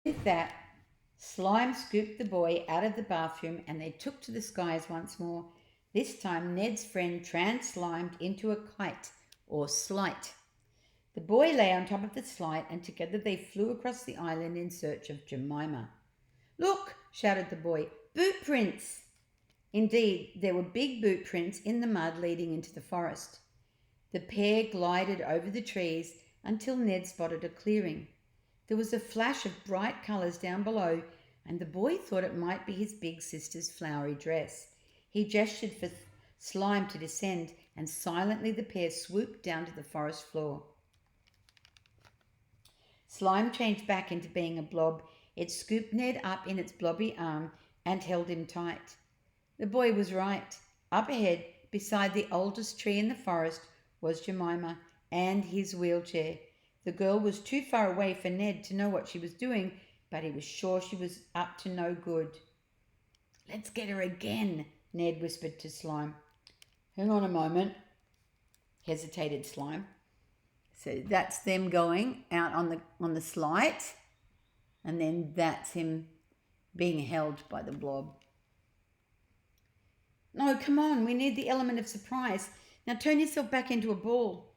With that, Slime scooped the boy out of the bathroom and they took to the skies once more. This time, Ned's friend trans-slimed into a kite, or slight. The boy lay on top of the slight and together they flew across the island in search of Jemima. Look, shouted the boy, boot prints! Indeed, there were big boot prints in the mud leading into the forest. The pair glided over the trees until Ned spotted a clearing. There was a flash of bright colours down below, and the boy thought it might be his big sister's flowery dress. He gestured for Slime to descend, and silently the pair swooped down to the forest floor. Slime changed back into being a blob. It scooped Ned up in its blobby arm and held him tight. The boy was right. Up ahead, beside the oldest tree in the forest, was Jemima and his wheelchair. The girl was too far away for Ned to know what she was doing, but he was sure she was up to no good. Let's get her again, Ned whispered to Slime. Hang on a moment, hesitated Slime. So that's them going out on the slight, and then that's him being held by the blob. No, come on, we need the element of surprise. Now turn yourself back into a ball.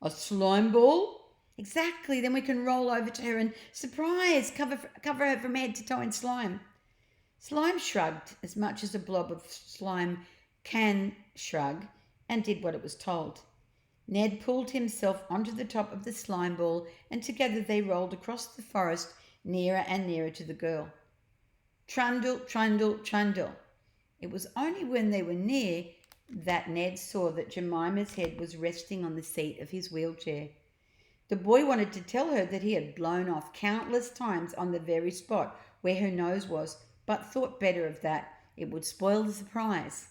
A slime ball? Exactly, then we can roll over to her and surprise, cover her from head to toe in slime. Slime shrugged as much as a blob of slime can shrug and did what it was told. Ned pulled himself onto the top of the slime ball and together they rolled across the forest nearer and nearer to the girl. Trundle, trundle, trundle. It was only when they were near that Ned saw that Jemima's head was resting on the seat of his wheelchair. The boy wanted to tell her that he had blown off countless times on the very spot where her nose was, but thought better of that. It would spoil the surprise.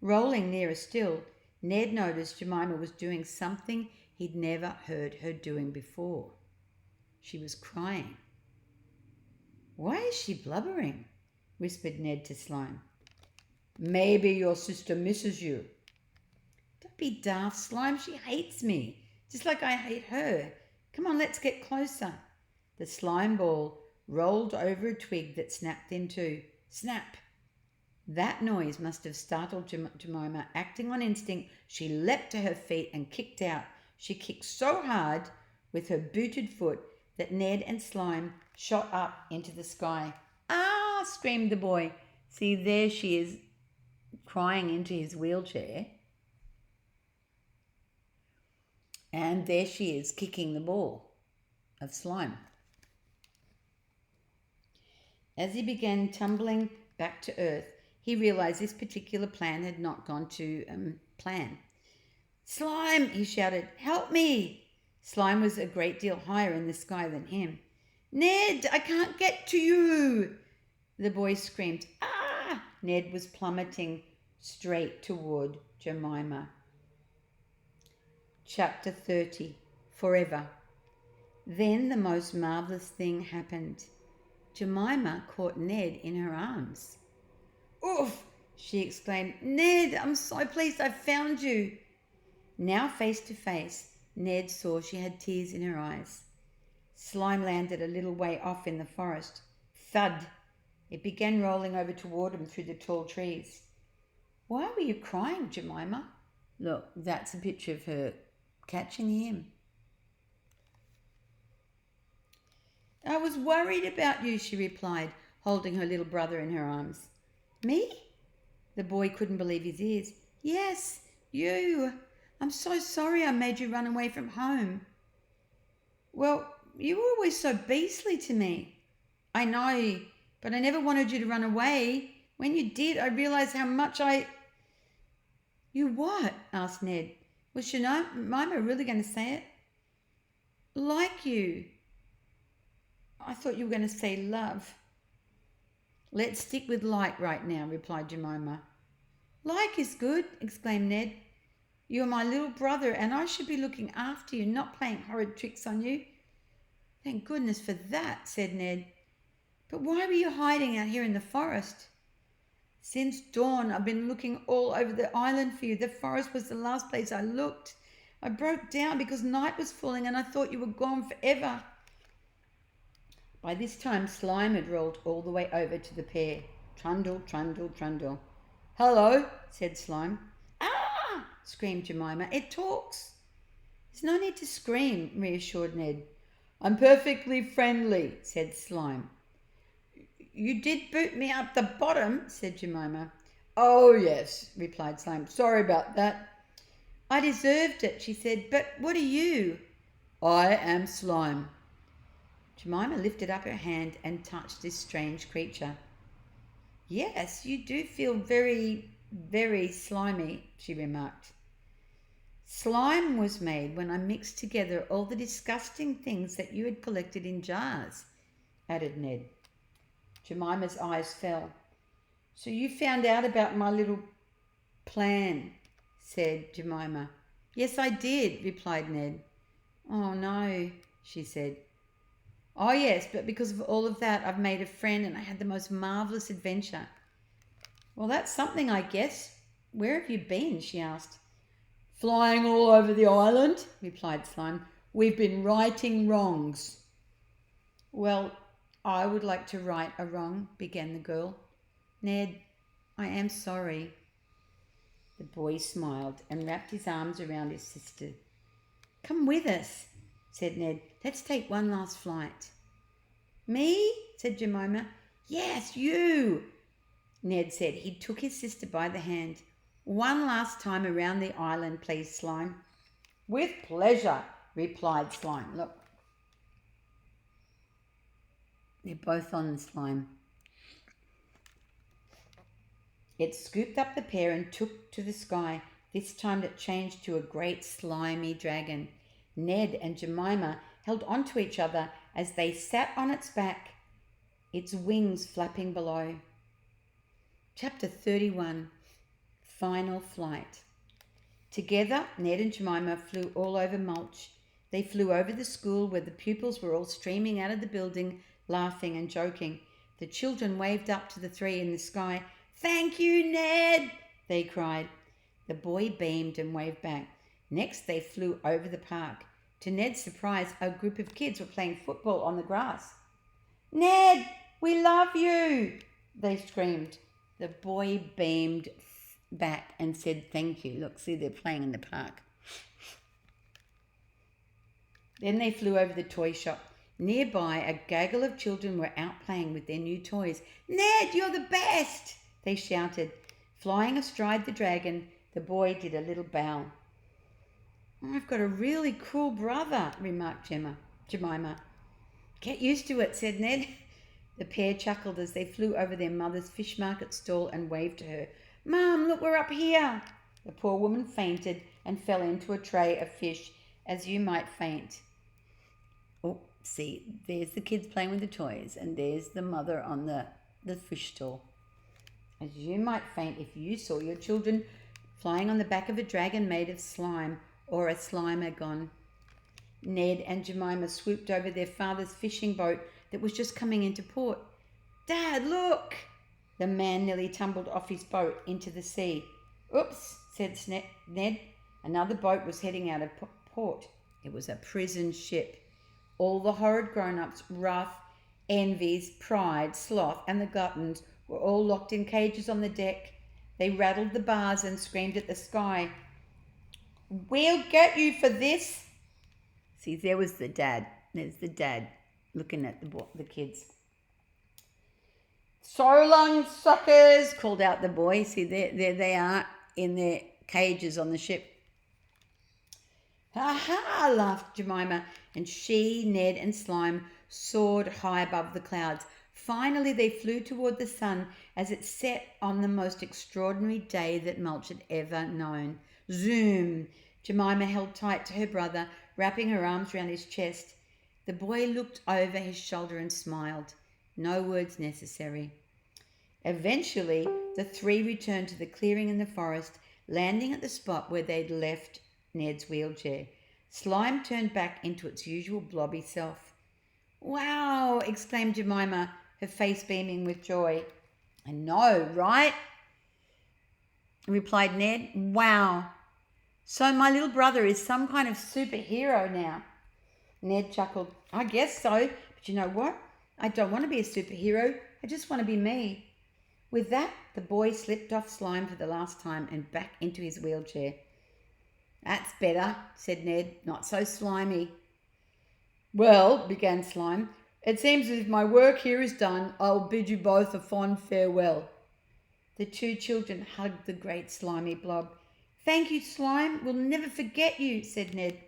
Rolling nearer still, Ned noticed Jemima was doing something he'd never heard her doing before. She was crying. Why is she blubbering? Whispered Ned to Slime. Maybe your sister misses you. Don't be daft, Slime. She hates me, just like I hate her. Come on, let's get closer. The slime ball rolled over a twig that snapped in two. Snap! That noise must have startled Jemima. Acting on instinct, she leapt to her feet and kicked out. She kicked so hard with her booted foot that Ned and Slime shot up into the sky. Ah! Screamed the boy. See, there she is, crying into his wheelchair. And there she is, kicking the ball of slime. As he began tumbling back to earth, he realized this particular plan had not gone to plan. Slime, he shouted, help me! Slime was a great deal higher in the sky than him. Ned, I can't get to you! The boy screamed. Ah! Ned was plummeting straight toward Jemima. Chapter 30. Forever. Then the most marvellous thing happened. Jemima caught Ned in her arms. Oof! She exclaimed. Ned, I'm so pleased I found you. Now face to face, Ned saw she had tears in her eyes. Slime landed a little way off in the forest. Thud! It began rolling over toward him through the tall trees. Why were you crying, Jemima? Look, that's a picture of her catching him. I was worried about you, she replied, holding her little brother in her arms. Me? The boy couldn't believe his ears. Yes, you. I'm so sorry I made you run away from home. Well, you were always so beastly to me. I know, but I never wanted you to run away. When you did, I realised how much I... You what? Asked Ned. Was Jemima really going to say it? Like you. I thought you were going to say love. Let's stick with like right now, replied Jemima. Like is good, exclaimed Ned. You're my little brother and I should be looking after you, not playing horrid tricks on you. Thank goodness for that, said Ned. But why were you hiding out here in the forest? Since dawn, I've been looking all over the island for you. The forest was the last place I looked. I broke down because night was falling and I thought you were gone forever. By this time, Slime had rolled all the way over to the pair. Trundle, trundle, trundle. "Hello," said Slime. "Ah!" screamed Jemima. "It talks." "There's no need to scream," reassured Ned. "I'm perfectly friendly," said Slime. "You did boot me up the bottom," said Jemima. "Oh, yes," replied Slime. "Sorry about that." "I deserved it," she said. "But what are you?" "I am Slime." Jemima lifted up her hand and touched this strange creature. "Yes, you do feel very, very slimy," she remarked. "Slime was made when I mixed together all the disgusting things that you had collected in jars," added Ned. Jemima's eyes fell. "So you found out about my little plan," said Jemima. "Yes, I did," replied Ned. "Oh, no," she said. "Oh, yes, but because of all of that, I've made a friend and I had the most marvellous adventure." "Well, that's something, I guess. Where have you been?" she asked. "Flying all over the island," replied Slime. "We've been righting wrongs." "Well, I would like to right a wrong," began the girl. "Ned, I am sorry." The boy smiled and wrapped his arms around his sister. "Come with us," said Ned. "Let's take one last flight." "Me?" said Jemima. "Yes, you," Ned said. He took his sister by the hand. "One last time around the island, please, Slime." "With pleasure," replied Slime. Look, they're both on Slime. It scooped up the pair and took to the sky. This time it changed to a great slimy dragon. Ned and Jemima held onto each other as they sat on its back, its wings flapping below. Chapter 31. Final Flight. Together, Ned and Jemima flew all over Mulch. They flew over the school where the pupils were all streaming out of the building, laughing and joking. The children waved up to the three in the sky. "Thank you, Ned!" they cried. The boy beamed and waved back. Next, they flew over the park. To Ned's surprise, a group of kids were playing football on the grass. "Ned, we love you!" they screamed. The boy beamed back and said thank you. Look, see, they're playing in the park. Then they flew over the toy shop. Nearby, a gaggle of children were out playing with their new toys. "Ned, you're the best!" they shouted. Flying astride the dragon, the boy did a little bow. "I've got a really cool brother," remarked Jemima. "Get used to it," said Ned. The pair chuckled as they flew over their mother's fish market stall and waved to her. "Mum, look, we're up here." The poor woman fainted and fell into a tray of fish, as you might faint. Oh, see, there's the kids playing with the toys, and there's the mother on the fish stall. As you might faint if you saw your children flying on the back of a dragon made of slime or a slimagon. Ned and Jemima swooped over their father's fishing boat that was just coming into port. "Dad, look!" The man nearly tumbled off his boat into the sea. "Oops," said Ned. Another boat was heading out of port. It was a prison ship. All the horrid grown-ups, Rough, Envies, Pride, Sloth, and the Gluttons were all locked in cages on the deck. They rattled the bars and screamed at the sky. "We'll get you for this." See, there was the dad. There's the dad looking at the kids. "So long, suckers," called out the boy. See, there they are in their cages on the ship. "Ha ha!" laughed Jemima, and she, Ned, and Slime soared high above the clouds. Finally, they flew toward the sun as it set on the most extraordinary day that Mulch had ever known. Zoom! Jemima held tight to her brother, wrapping her arms round his chest. The boy looked over his shoulder and smiled. No words necessary. Eventually, the three returned to the clearing in the forest, landing at the spot where they'd left Ned's wheelchair. Slime turned back into its usual blobby self. "Wow!" exclaimed Jemima, her face beaming with joy. "I know, right?" replied Ned. "Wow! So my little brother is some kind of superhero now." Ned chuckled. "I guess so, but you know what? I don't want to be a superhero. I just want to be me. With that, the boy slipped off Slime for the last time and back into his wheelchair. That's better, said Ned. Not so slimy. Well, began Slime, it seems as if my work here is done. I will bid you both a fond farewell. The two children hugged the great slimy blob. Thank you, Slime. We'll never forget you, said Ned.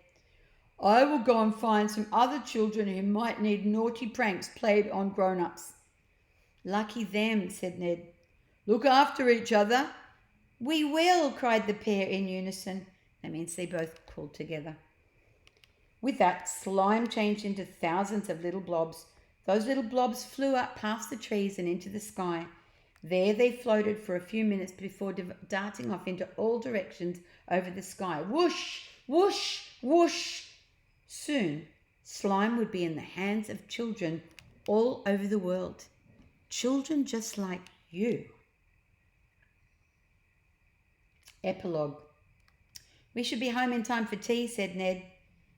I will go and find some other children who might need naughty pranks played on grown-ups. Lucky them, said Ned. Look after each other. We will, cried the pair in unison. That means they both pulled together. With that, Slime changed into thousands of little blobs. Those little blobs flew up past the trees and into the sky. There they floated for a few minutes before darting off into all directions over the sky. Whoosh, whoosh, whoosh. Soon, Slime would be in the hands of children all over the world. Children just like you. Epilogue. We should be home in time for tea, said Ned.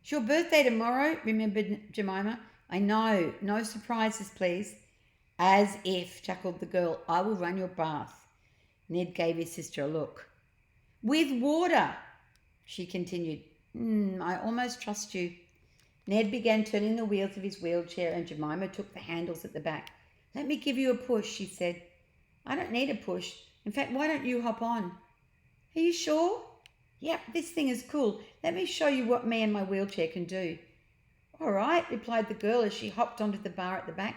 It's your birthday tomorrow, remembered Jemima. I know. No surprises, please. As if, chuckled the girl. I will run your bath. Ned gave his sister a look. With water, she continued. I almost trust you. Ned began turning the wheels of his wheelchair and Jemima took the handles at the back. Let me give you a push, she said. I don't need a push. In fact, why don't you hop on? Are you sure? Yep, this thing is cool. Let me show you what me and my wheelchair can do. All right, replied the girl as she hopped onto the bar at the back.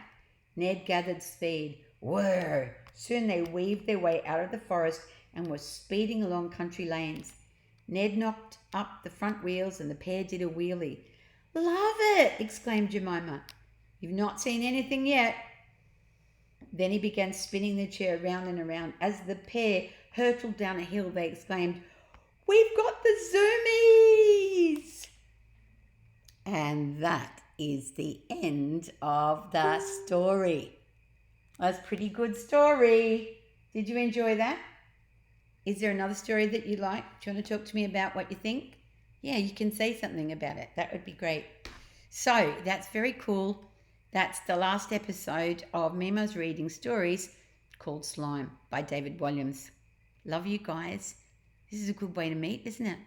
Ned gathered speed. Whirr! Soon they weaved their way out of the forest and were speeding along country lanes. Ned knocked up the front wheels and the pair did a wheelie. Love it! Exclaimed Jemima. You've not seen anything yet. Then he began spinning the chair round and around. As the pair hurtled down a hill, they exclaimed, We've got the zoomies! And that is the end of the story. That's a pretty good story. Did you enjoy that? Is there another story that you like? Do you want to talk to me about what you think? Yeah, you can say something about it. That would be great. So that's very cool. That's the last episode of Meema's Reading Stories called Slime by David Walliams. Love you guys. This is a good way to meet, isn't it?